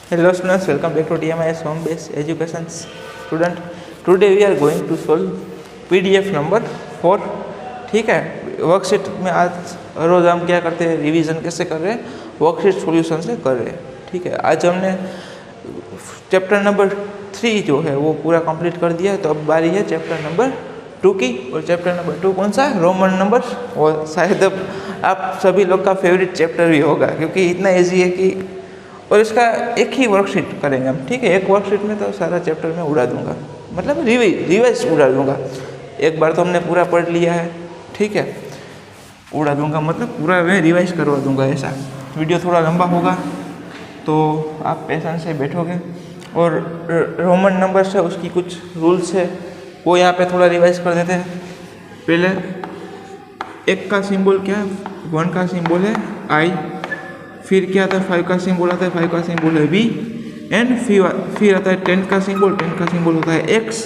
Hello students, welcome back to TMIS Home Based Education Student. Today we are going to solve PDF number 4. ठीक है, worksheet में आज रोज़ हम क्या करते हैं, रिवीजन कैसे कर रहे हैं, वर्कशीट सॉल्यूशन से कर रहे हैं. ठीक है, आज हमने चैप्टर नंबर 3 जो है वो पूरा कंप्लीट कर दिया है. तो अब बारी है चैप्टर नंबर 2 की. और चैप्टर नंबर 2 कौन सा है? Roman number. और शायद अब आप सभी लोग का फेवरेट चैप्टर भी होगा क्योंकि इतना ईजी है कि, और इसका एक ही वर्कशीट करेंगे हम. ठीक है, एक वर्कशीट में तो सारा चैप्टर में उड़ा दूंगा, मतलब रिवाइज उड़ा दूंगा. एक बार तो हमने पूरा पढ़ लिया है. ठीक है, उड़ा दूंगा मतलब पूरा मैं रिवाइज करवा दूंगा. ऐसा वीडियो थोड़ा लंबा होगा तो आप पेशेंस से बैठोगे. और रोमन नंबर से उसकी कुछ रूल्स है वो यहाँ पे थोड़ा रिवाइज कर देते हैं. पहले एक का सिंबल क्या है? 1 का सिंबल है आई. फिर क्या आता है? 5 का सिंबल आता है. 5 का सिंबल है वी. एंड फिर आता है 10 का सिंबल. 10 का सिंबल होता है एक्स.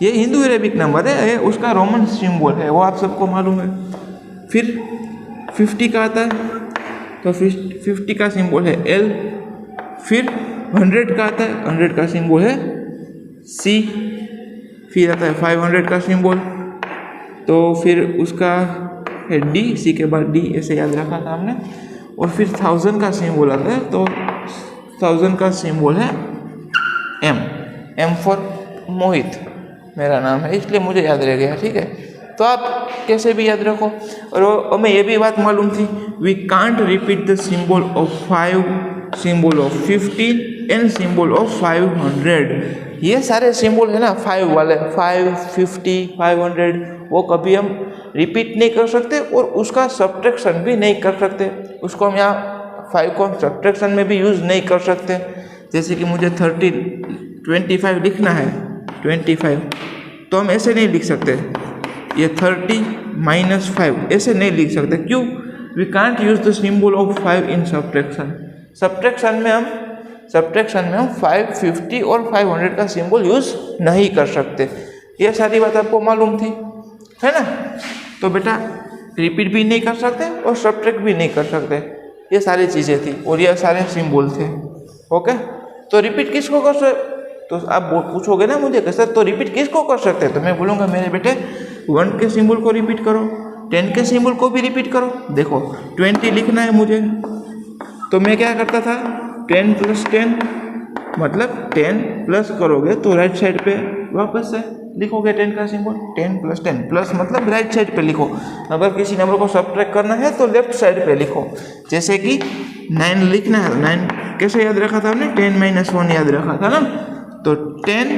ये हिंदू अरेबिक नंबर है, उसका रोमन सिंबल है, वो आप सबको मालूम है. फिर 50 का आता है तो 50 का सिंबल है एल. फिर 100 का आता है, 100 का सिंबल है सी. फिर आता है 500 का सिंबल, तो फिर उसका है डी. सी के बाद डी, ऐसे याद रखा था हमने. और फिर 1000 का सिंबल आता है तो 1000 का सिंबल है एम. एम फॉर मोहित मेरा नाम है, इसलिए मुझे याद रह गया. ठीक है, तो आप कैसे भी याद रखो. और हमें ये भी बात मालूम थी, we can't repeat the symbol of 5, symbol of 50 and symbol of 500. ये सारे सिंबल है ना 5 वाले, 5, 50, 500, वो कभी हम रिपीट नहीं कर सकते और उसका सब्ट्रैक्शन भी नहीं कर सकते. उसको हम यहाँ 5 को सब्ट्रैक्शन में भी यूज़ नहीं कर सकते. जैसे कि मुझे 25 लिखना है, 25, तो हम ऐसे नहीं लिख सकते. ये 30 - 5 ऐसे नहीं लिख सकते. क्यों? We can't use the symbol of 5 in subtraction. Subtraction में हम 5, 50 और 500 का सिंबल यूज नहीं कर सकते. ये सारी बात आपको मालूम थी, है ना? तो बेटा रिपीट भी नहीं कर सकते और सब्ट्रैक्ट भी नहीं कर सकते. ये सारी चीज़ें थी और ये सारे सिंबल थे. ओके, तो रिपीट किसको कर सकते? तो आप पूछोगे ना मुझे कैसे, तो रिपीट किसको कर सकते हैं? तो मैं बोलूँगा मेरे बेटे 1 के सिंबल को रिपीट करो, 10 के सिंबल को भी रिपीट करो. देखो 20 लिखना है मुझे, तो मैं क्या करता था, 10 + 10 मतलब 10 प्लस करोगे तो राइट साइड पे वापस से लिखोगे 10 का सिंबल. 10 + 10 प्लस मतलब राइट साइड पे लिखो. अगर किसी नंबर को सब्ट्रैक्ट करना है तो लेफ्ट साइड पे लिखो. जैसे कि 9 लिखना है, 9 कैसे याद रखा था हमने? 10 - 1 याद रखा था ना. तो 10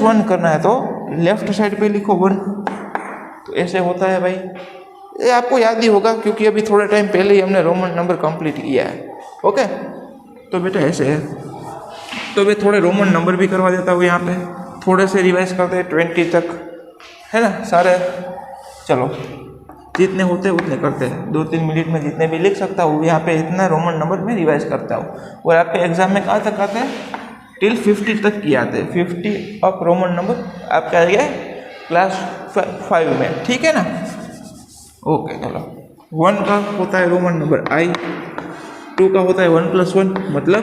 - 1 करना है तो लेफ्ट साइड पे लिखो 1. तो ऐसे होता है भाई. ये आपको याद ही होगा क्योंकि अभी थोड़े टाइम पहले ही हमने रोमन नंबर कंप्लीट किया है. ओके, तो बेटा ऐसे है. तो मैं थोड़े रोमन नंबर भी करवा देता हूँ यहाँ पे. थोड़े से रिवाइज करते हैं 20 तक, है ना सारे. चलो जितने होते हैं उतने करते हैं. 2-3 मिनट में जितने भी लिख सकता हूँ यहाँ पे इतना रोमन नंबर में रिवाइज करता हूँ. और आपके एग्जाम में कहाँ तक आते हैं? टिल 50 तक की आते हैं. 50 ऑफ रोमन नंबर आपका आ गया क्लास 5 में. ठीक है ना? ओके, चलो 1 का होता है रोमन नंबर आई. 2 का होता है 1 + 1 मतलब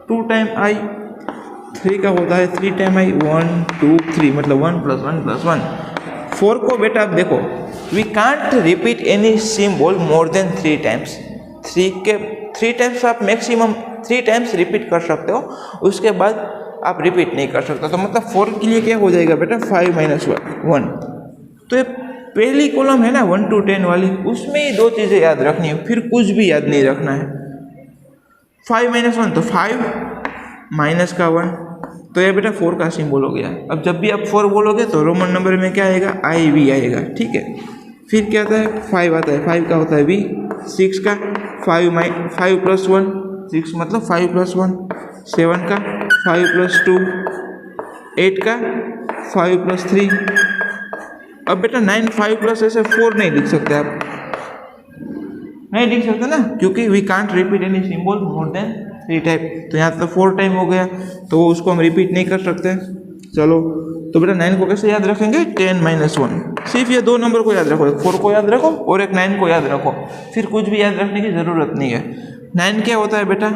2 टाइम आई. 3 का होता है 3 टाइम आई, 1, 2, 3 मतलब 1 + 1 + 1. 4 को बेटा आप देखो, we can't repeat any symbol more than 3 times. 3 times आप मैक्सिमम 3 टाइम्स रिपीट कर सकते हो, उसके बाद आप रिपीट नहीं कर सकते. तो मतलब 4 के लिए क्या हो जाएगा बेटा? 5 - 1. तो ये पहली कॉलम है ना 1 to 10 वाली, उसमें ही 2 चीज़ें याद रखनी है, फिर कुछ भी याद नहीं रखना है. 5 - 1 तो 5 माइनस का 1, तो ये बेटा 4 का सिंबल हो गया. अब जब भी आप 4 बोलोगे तो रोमन नंबर में क्या आएगा? IV आएगा. ठीक है, फिर क्या आता है? 5 आता है. 5 का होता है V. 6 का 5 + 1 6 मतलब 5 + 1. 7 का 5 + 2. 8 का 5 + 3. अब बेटा 9 5 प्लस ऐसे 4 नहीं लिख सकते आप, नहीं लिख सकते ना, क्योंकि we can't repeat any symbol more than 3 time. तो यहाँ तो 4 टाइम हो गया, तो उसको हम रिपीट नहीं कर सकते. चलो, तो बेटा 9 को कैसे याद रखेंगे? 10 - 1. सिर्फ ये 2 नंबर को याद रखो, एक 4 को याद रखो और एक 9 को याद रखो. फिर कुछ भी याद रखने की ज़रूरत नहीं है. 9 क्या होता है बेटा?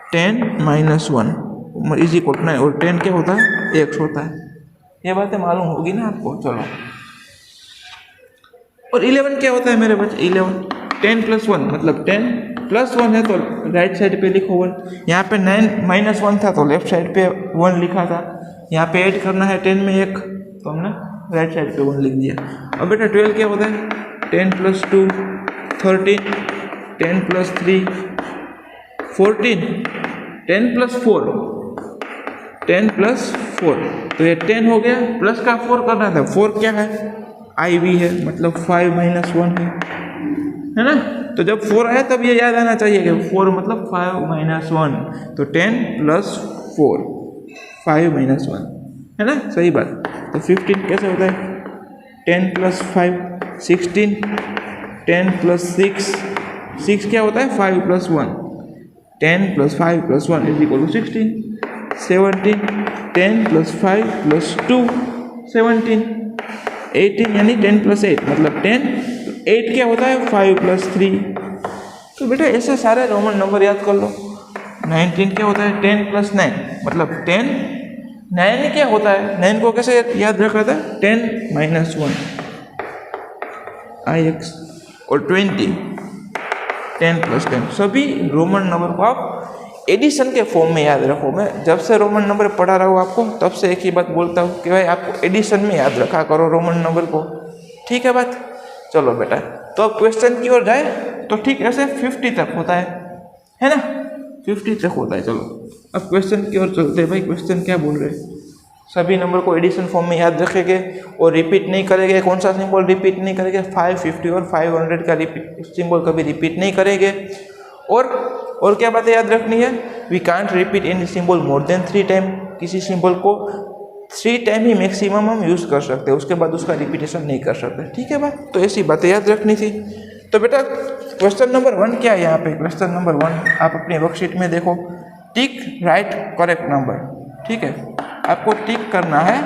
10 माइनस 1 इज इक्वल 9 और 10 क्या होता है x होता है। ये बातें मालूम होगी ना आपको। चलो और 11 क्या होता है मेरे बच्चे 11 10 प्लस 1 मतलब 10 प्लस 1 है तो राइट साइड पे लिखो 1। यहाँ पे 9 माइनस 1 था तो लेफ्ट साइड पे 1 लिखा था। यहाँ पे ऐड करना है 10 में 1 तो हमने राइट साइड पे 1 लिख दिया। अब बेटा 12 क्या होता है 10 प्लस 2 13 10 प्लस 3 14 10 प्लस 4 10 प्लस 4 तो ये 10 हो गया प्लस का 4 करना था। 4 क्या है IV है मतलब 5 माइनस 1 है ना। तो जब 4 आया तब ये याद आना चाहिए कि 4 मतलब 5 माइनस 1 तो 10 प्लस 4 5 माइनस 1 है ना सही बात। तो 15 कैसे होता है 10 प्लस 5 16 10 प्लस 6 6 क्या होता है 5 plus 1 10 plus 5 plus 1 is equal to 16 17 10 plus 5 plus 2 17 18 यानी 10 प्लस 8 मतलब 10 8 क्या होता है 5 प्लस 3। तो बेटा ऐसे सारे रोमन नंबर याद कर लो। 19 क्या होता है 10 प्लस 9 मतलब 10 9 क्या होता है 9 को कैसे याद रखा था 10 माइनस 1 IX और 20 10 प्लस 10 सभी रोमन नंबर को आप एडिशन के फॉर्म में याद रखो। मैं जब से रोमन नंबर पढ़ा रहा हूँ आपको तब से एक ही बात बोलता हूँ कि भाई आपको एडिशन में याद रखा करो रोमन नंबर को। ठीक है बात। चलो बेटा तो अब क्वेश्चन की ओर जाए तो ठीक ऐसे 50 तक होता है ना 50 तक होता है। चलो अब क्वेश्चन की ओर चलते हैं। भाई क्वेश्चन क्या बोल रहे हैं सभी नंबर को एडिशन फॉर्म में याद रखेंगे और रिपीट नहीं करेंगे। कौन सा सिंबल रिपीट नहीं करेंगे 550 और 500 का रिपीट सिंबल कभी रिपीट नहीं करेंगे। और क्या बातें याद रखनी है we can't repeat any symbol more than 3 time. किसी सिंबल को 3 टाइम ही मैक्सिमम हम यूज़ कर सकते हैं उसके बाद उसका रिपीटेशन नहीं कर सकते। ठीक है बात। तो ऐसी बातें याद रखनी थी। तो बेटा क्वेश्चन नंबर 1 क्या है यहाँ पे क्वेश्चन नंबर 1 आप अपनी वर्कशीट में देखो टिक राइट करेक्ट नंबर। ठीक है आपको टिक करना है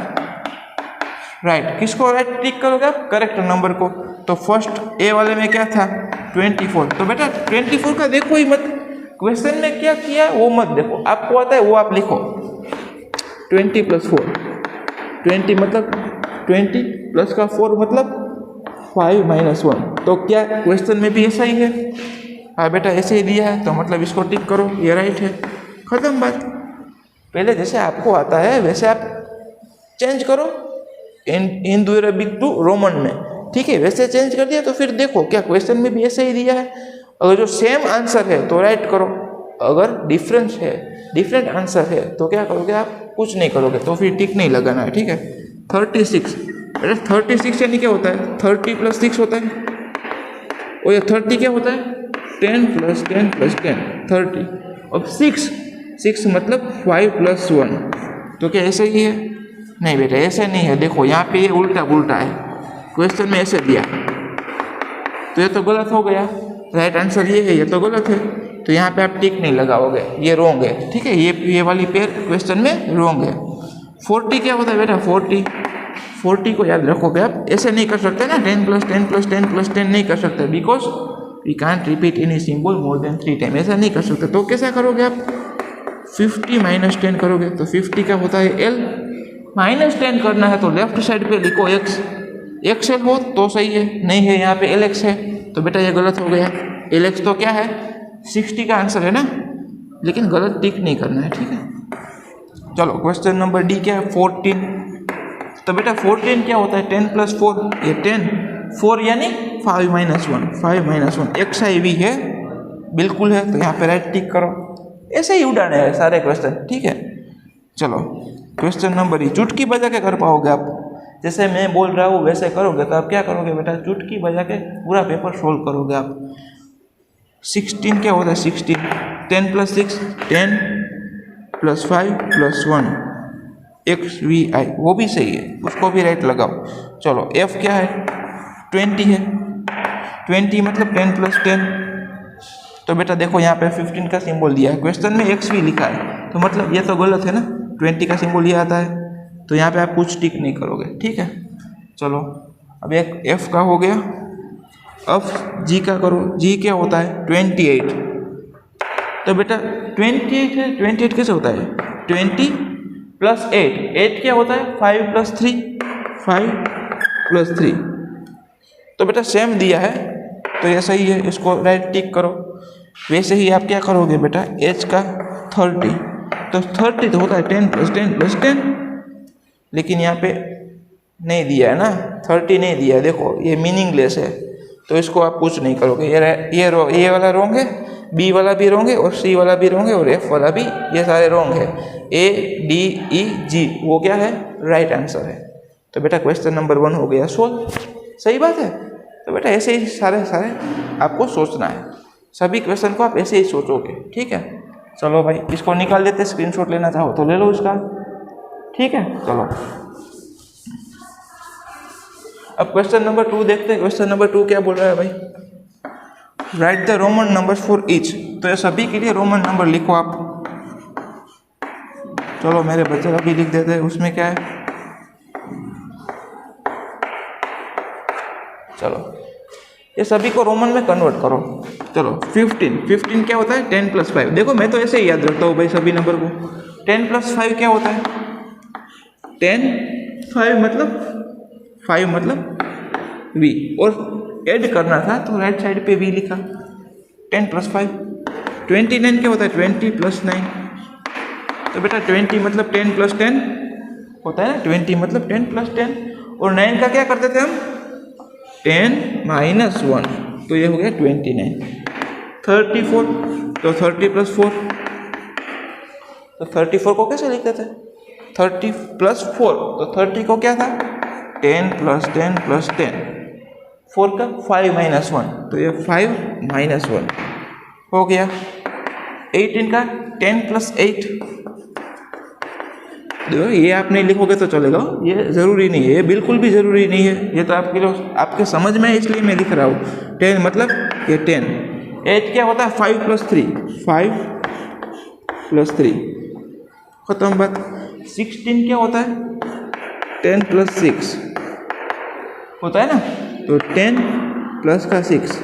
राइट किसको राइट टिक करोगे आप करेक्ट नंबर को। तो फर्स्ट ए वाले में क्या था 24 तो बेटा 24 का देखो ही मत क्वेश्चन में क्या किया वो मत देखो आपको आता है वो आप लिखो 20 प्लस 4 20 मतलब 20 प्लस का 4 मतलब 5 माइनस 1 तो क्या क्वेश्चन में भी ऐसा ही है। हाँ बेटा ऐसे ही दिया है तो मतलब इसको टिक करो ये राइट है ख़त्म बात। पहले जैसे आपको आता है वैसे आप चेंज करो हिंदू अरबिक टू रोमन में। ठीक है वैसे चेंज कर दिया तो फिर देखो क्या क्वेश्चन में भी ऐसे ही दिया है। अगर जो सेम आंसर है तो राइट करो अगर डिफरेंस है डिफरेंट आंसर है तो क्या करोगे आप कुछ नहीं करोगे तो फिर टिक नहीं लगाना है। ठीक है 36 अरे 36 यानी क्या होता है 30 प्लस 6 होता है और ये 30 क्या होता है 10 प्लस 10 प्लस 10 30 अब 6 मतलब 5 प्लस 1 तो क्या ऐसे ही है नहीं बेटा ऐसे नहीं है। देखो यहाँ पे ये उल्टा पुल्टा है क्वेश्चन में ऐसे दिया तो ये तो गलत हो गया राइट आंसर ये है ये तो गलत है तो यहाँ पे आप टिक नहीं लगाओगे ये रॉन्ग है। ठीक है ये वाली पेयर क्वेश्चन में रॉन्ग है। 40 क्या होता है बेटा 40 को याद रखोगे आप ऐसे नहीं कर सकते ना 10 प्लस 10 प्लस 10 प्लस 10 नहीं कर सकते because we can't repeat any symbol more than 3 time ऐसा नहीं कर सकते। तो कैसा करोगे आप 50 माइनस 10 करोगे तो 50 का होता है L माइनस 10 करना है तो लेफ्ट साइड पे लिखो X XL हो तो सही है नहीं है यहाँ पे LX है तो बेटा ये गलत हो गया। LX तो क्या है 60 का आंसर है ना लेकिन गलत टिक नहीं करना है। ठीक है चलो क्वेश्चन नंबर डी क्या है 14 तो बेटा 14 क्या होता है 10 प्लस 4 ये 10 4 यानी 5 माइनस 1 XIV है बिल्कुल है तो यहाँ पे राइट टिक करो। ऐसे ही उड़ाने हैं सारे क्वेश्चन। ठीक है चलो क्वेश्चन नंबर ई चुटकी बजा के कर पाओगे आप जैसे मैं बोल रहा हूँ वैसे करोगे तो आप क्या करोगे बेटा चुटकी बजा के पूरा पेपर सोल्व करोगे आप। 16 क्या होता है 16 10 प्लस 6 10 प्लस 5 प्लस 1 XVI वो भी सही है उसको भी राइट लगाओ। चलो F क्या है 20 है 20 मतलब 10 प्लस 10 तो बेटा देखो यहाँ पे 15 का सिंबल दिया है क्वेश्चन में XV लिखा है तो मतलब ये तो गलत है ना 20 का सिंबल ये आता है तो यहाँ पे आप कुछ टिक नहीं करोगे। ठीक है चलो अब एक F का हो गया अब G का करो G क्या होता है 28 तो बेटा 28 है, 28 कैसे होता है? 20 प्लस 8, 8 क्या होता है? 5 प्लस 3, 5 प्लस 3। तो बेटा सेम दिया है तो ये सही है, इसको राइट टिक करो। वैसे ही आप क्या करोगे बेटा, एच का 30, तो 30 तो होता है 10 प्लस 10 प्लस 10, लेकिन यहाँ पे नहीं दिया है ना, 30 नहीं दिया है। देखो ये मीनिंगलेस है, तो इसको आप कुछ नहीं करोगे। ये वाला रॉन्ग है, बी वाला भी रॉन्ग है, और सी वाला भी रॉन्ग है, और एफ वाला भी, ये सारे रॉन्ग है। ए डी ई जी वो क्या है? राइट आंसर है। तो बेटा क्वेश्चन नंबर 1 हो गया सोल्व। सही बात है। तो बेटा ऐसे ही सारे आपको सोचना है, सभी क्वेश्चन को आप ऐसे ही सोचोगे, ठीक है। चलो भाई इसको निकाल देते, स्क्रीनशॉट लेना चाहो तो ले लो इसका, ठीक है। चलो अब क्वेश्चन नंबर 2 देखते हैं। क्वेश्चन नंबर 2 क्या बोल रहा है भाई? Right the Roman numbers for each. तो ये सभी के लिए रोमन नंबर लिखो आप। चलो मेरे बच्चे का भी लिख देते हैं, उसमें क्या है। चलो ये सभी को रोमन में कन्वर्ट करो। चलो 15 क्या होता है? 10 प्लस 5। देखो मैं तो ऐसे ही याद रखता हूँ भाई सभी नंबर को। 10 प्लस 5 क्या होता है? 10, 5 मतलब v, और ऐड करना था तो राइट साइड पे v लिखा। 10 प्लस 5। 29 क्या होता है? 20 प्लस 9। तो बेटा 20 मतलब 10 प्लस 10 होता है ना, 20 मतलब 10 प्लस 10, और 9 का क्या करते थे हम? 10 माइनस 1, तो ये हो गया 29। 34, तो 30 प्लस 4, तो 34 को कैसे लिखते थे? 30 प्लस 4, तो 30 को क्या था? 10 प्लस 10 प्लस 10, 4 का 5 माइनस 1, तो ये 5 माइनस 1 हो गया। 18 का 10 प्लस 8, देखो ये आप नहीं लिखोगे तो चलेगा, ये ज़रूरी नहीं है, ये बिल्कुल भी ज़रूरी नहीं है, ये तो आपके समझ में है इसलिए मैं लिख रहा हूँ। 10 मतलब ये 10। 8 क्या होता है? 5 प्लस 3, 5 प्लस 3, खत्म बात। 16 क्या होता है? 10 प्लस 6 होता है ना, तो 10 प्लस का 6,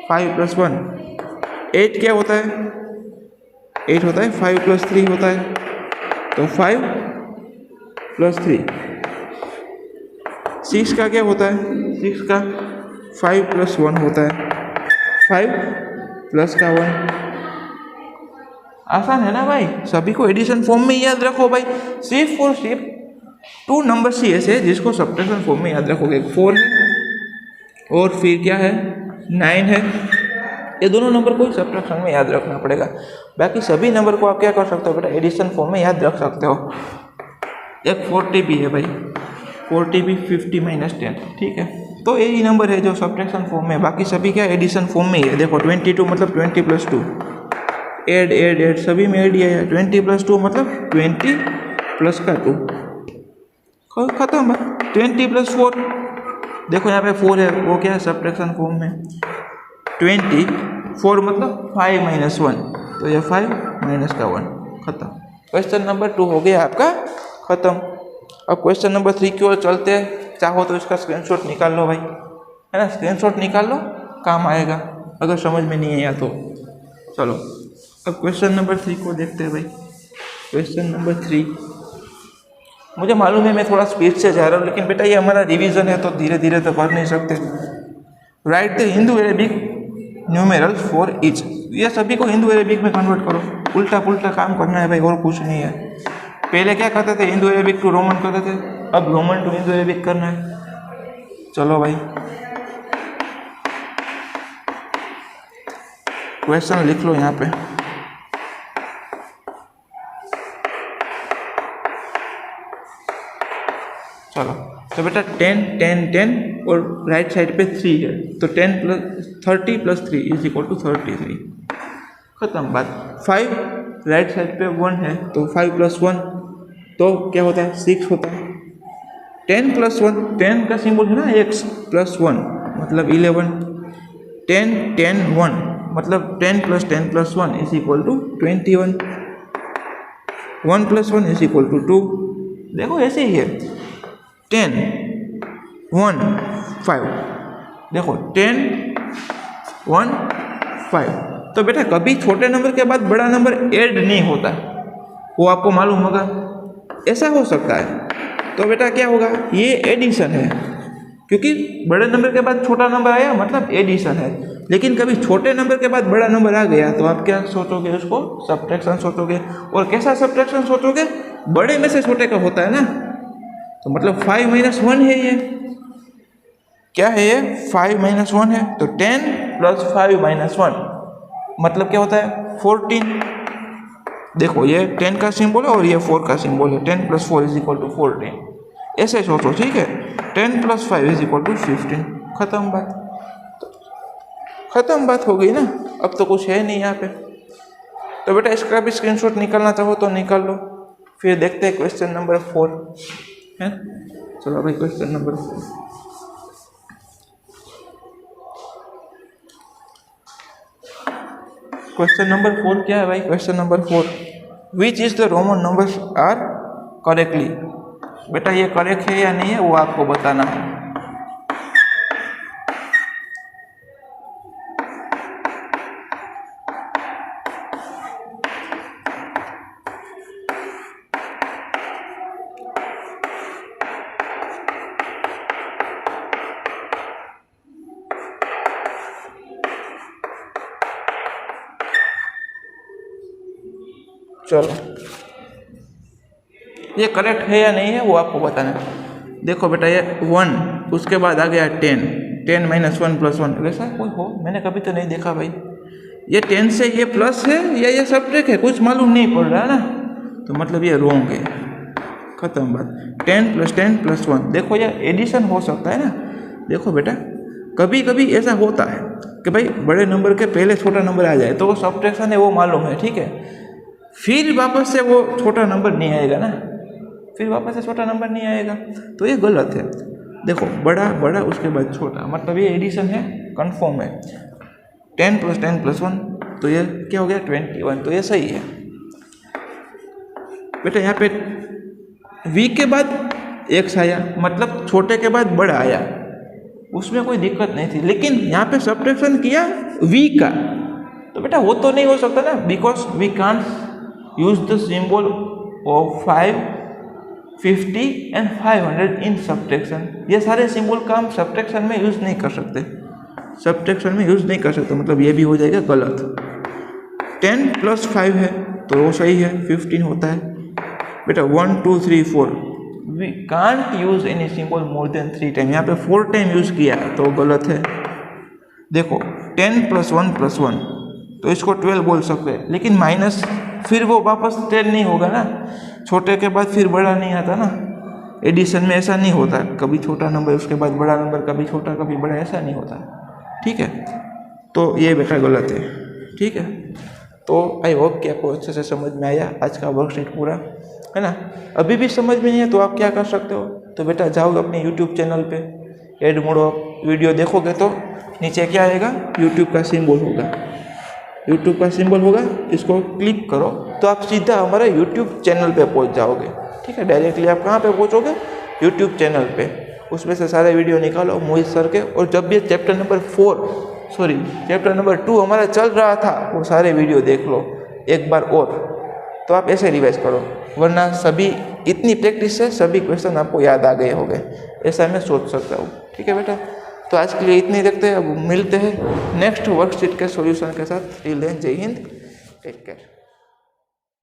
5 प्लस 1। 8 क्या होता है? 8 होता है 5 प्लस 3 होता है, तो 5 प्लस 3। 6 का क्या होता है? 6 का 5 प्लस 1 होता है, 5 प्लस का 1। आसान है ना भाई, सभी को एडिशन फॉर्म में याद रखो भाई। सिर्फ और सिर्फ 2 नंबर ही ऐसे है जिसको सब्ट्रैक्शन फॉर्म में याद रखोगे। 4 है और फिर क्या है? 9 है। ये दोनों नंबर को सब्ट्रैक्शन में याद रखना पड़ेगा। बाकी सभी नंबर को आप क्या कर सकते हो बेटा? एडिशन फॉर्म में याद रख सकते हो। एक 40 भी है भाई, 40 भी 50 माइनस 10, ठीक है। तो यही नंबर है जो सब्ट्रैक्शन फॉर्म में, बाकी सभी क्या एडिशन फॉर्म में ही है। देखो 22 मतलब 20 प्लस 2, ऐड सभी में ऐड किया है। 20 प्लस 2 मतलब 20 प्लस का 2, खत्म। 20 प्लस 4, देखो यहाँ पे 4 है, वो क्या है? सब्ट्रैक्शन फॉर्म में। 24 मतलब 5 माइनस 1, तो ये 5 माइनस का 1, खत्म। क्वेश्चन नंबर 2 हो गया आपका खत्म। अब क्वेश्चन नंबर 3 की ओर चलते हैं। चाहो तो इसका स्क्रीनशॉट निकाल लो भाई, है ना, स्क्रीनशॉट निकाल लो, काम आएगा अगर समझ में नहीं आया तो। चलो अब क्वेश्चन नंबर 3 को देखते हैं भाई। क्वेश्चन नंबर 3, मुझे मालूम है मैं थोड़ा स्पीड से जा रहा हूँ, लेकिन बेटा ये हमारा रिवीजन है तो धीरे धीरे तो कर नहीं सकते। Right the Hindu Arabic numerals for each. ये सभी को हिंदू अरेबिक में कन्वर्ट करो, उल्टा पुल्टा काम करना है भाई, और कुछ नहीं है। पहले क्या करते थे? हिंदू अरेबिक टू रोमन करते थे, अब रोमन टू हिंदू अरेबिक करना है। चलो भाई क्वेश्चन लिख लो यहाँ पे। चलो तो बेटा 10 10 10 और राइट साइड पे 3 है, तो 10 plus 30 plus 3 is equal to 33, खत्म बात। 5 राइट साइड पे 1 है, तो 5 प्लस 1 तो क्या होता है? 6 होता है। 10 प्लस 1, 10 का सिंबल है ना x, प्लस 1 मतलब 11। 10 10 1 मतलब 10 plus 10 plus 1 is equal to 21। 1 plus 1 is equal to 2। देखो ऐसे ही है। 10 1 5, देखो 10 1 5। तो बेटा कभी छोटे नंबर के बाद बड़ा नंबर ऐड नहीं होता, वो आपको मालूम होगा, ऐसा हो सकता है। तो बेटा क्या होगा, ये एडिशन है, क्योंकि बड़े नंबर के बाद छोटा नंबर आया मतलब एडिशन है। लेकिन कभी छोटे नंबर के बाद बड़ा नंबर आ गया तो आप क्या सोचोगे, उसको सब्ट्रैक्शन सोचोगे। और कैसा सब्ट्रैक्शन सोचोगे, बड़े में से छोटे का होता है ना। तो मतलब 5 - 1 है, ये क्या है, ये 5 - 1 है। तो 10 + 5 - 1 मतलब क्या होता है, 14। देखो ये 10 का सिंबल है और ये 4 का सिंबल है। 10 + 4 = 14, ऐसे सोचो, ठीक है। 10 + 5 = 15। खत्म बात, खत्म बात हो गई ना। अब तो कुछ है नहीं यहाँ पे। तो बेटा इसका भी स्क्रीनशॉट निकालना चाहो तो निकाल लो। फिर देखते हैं क्वेश्चन नंबर 4 है। चलो भाई क्वेश्चन नंबर 4। क्वेश्चन नंबर 4 क्या है भाई, question number 4, which is the Roman numbers are correctly. बेटा ये करेक्ट है या नहीं है वो आपको बताना है। चलो ये करेक्ट है या नहीं है वो आपको बताना है। देखो बेटा ये 1, उसके बाद आ गया 10, 10 - 1 + 1, वैसा कोई हो, मैंने कभी तो नहीं देखा भाई। ये 10 से ये प्लस है या ये सब्ट्रैक्ट है, कुछ मालूम नहीं पड़ रहा है ना। तो मतलब ये रॉन्ग है, खत्म बात। 10 + 10 + 1, देखो ये एडिशन हो सकता है ना। देखो बेटा कभी कभी ऐसा होता है कि भाई बड़े नंबर के पहले छोटा नंबर आ जाए तो वो सब्ट्रैक्शन है, वो मालूम है, ठीक है। फिर वापस से वो छोटा नंबर नहीं आएगा ना, फिर वापस से छोटा नंबर नहीं आएगा, तो ये गलत है। देखो बड़ा बड़ा उसके बाद छोटा, मतलब ये एडिशन है, कंफर्म है। 10 + 10 + 1 तो ये क्या हो गया, 21, तो ये सही है। बेटा यहाँ पे v के बाद x आया, मतलब छोटे के बाद बड़ा आया, उसमें कोई दिक्कत नहीं थी। लेकिन यहाँ पे सब्ट्रैक्शन किया v का, तो बेटा वो तो नहीं हो सकता ना, because we can't use the symbol of 5, 50 and 500 in subtraction. ये सारे सिंबल का हम सब्ट्रैक्शन में यूज नहीं कर सकते, सब्ट्रैक्शन में यूज नहीं कर सकते, मतलब ये भी हो जाएगा गलत। 10 + 5 है तो वो सही है, 15 होता है। बेटा 1 2 3 4 we can't use any symbol more than 3 time, यहाँ पे 4 टाइम यूज किया तो गलत है। देखो 10 + 1 + 1 तो इसको 12 बोल सकते हैं, लेकिन माइनस फिर वो वापस 10 नहीं होगा ना, छोटे के बाद फिर बड़ा नहीं आता ना। एडिशन में ऐसा नहीं होता, कभी छोटा नंबर उसके बाद बड़ा नंबर, कभी छोटा कभी बड़ा, ऐसा नहीं होता, ठीक है। तो ये बेटा गलत है, ठीक है। तो आई होप कि आपको अच्छे से समझ में आया आज का वर्कशीट पूरा, है ना। अभी भी समझ में नहीं है तो आप क्या कर सकते हो, तो बेटा जाओगे अपने यूट्यूब चैनल पे, ऐड मोड़ो, वीडियो देखोगे तो नीचे क्या आएगा, यूट्यूब का सिंबल होगा, यूट्यूब का सिंबल होगा, इसको क्लिक करो तो आप सीधा हमारे यूट्यूब चैनल पे पहुंच जाओगे, ठीक है। डायरेक्टली आप कहाँ पे पहुंचोगे, यूट्यूब चैनल पे, उसमें से सारे वीडियो निकालो मोहित सर के, और जब भी चैप्टर नंबर 2 हमारा चल रहा था वो सारे वीडियो देख लो एक बार और, तो आप ऐसे रिवाइज करो, वरना सभी इतनी प्रैक्टिस से सभी क्वेश्चन आपको याद आ गए होंगे, ऐसा मैं सोच सकता हूँ, ठीक है बेटा। तो आज के लिए इतनी देखते हैं, अब मिलते हैं नेक्स्ट वर्कशीट के सॉल्यूशन के साथ। जय हिंद, टेक केयर।